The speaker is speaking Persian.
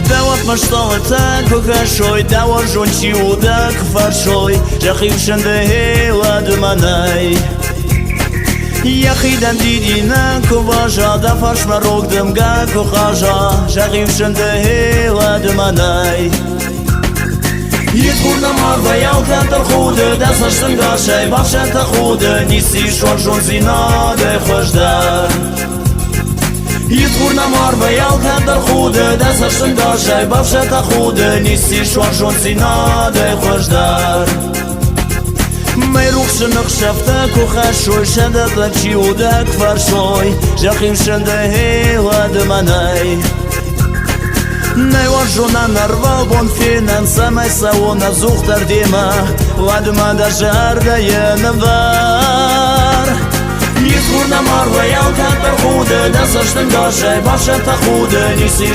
داوت مشتاقتك بخشوي داوت جونشي ودك فرشوي جخيم شنده هيواد مناي يخيدن ديدينك وباجا دفرش مروك دمقاك وخاجا جخيم شنده هيواد مناي يدخلنا مرضى يوكا ترخوده دستش تنقاشي بخشا تخوده نيسي شون شون زيناده خوش دار يدخلنا مرضى يوكا ترخوده دستش تنقاشي بخشا تخوده نيسي شون شون زيناده خوش دار ميروخش نخشفتك وخشوي شدت لك شي ودك فرشوي جخيم شنده هيواد مناي Najvažuna narvalbon finan samaj sa ona zuhtar dima Vadma da žarga je na var Yitkurna marva yalka tarhude Da sashtan gashay basha takhude Nisi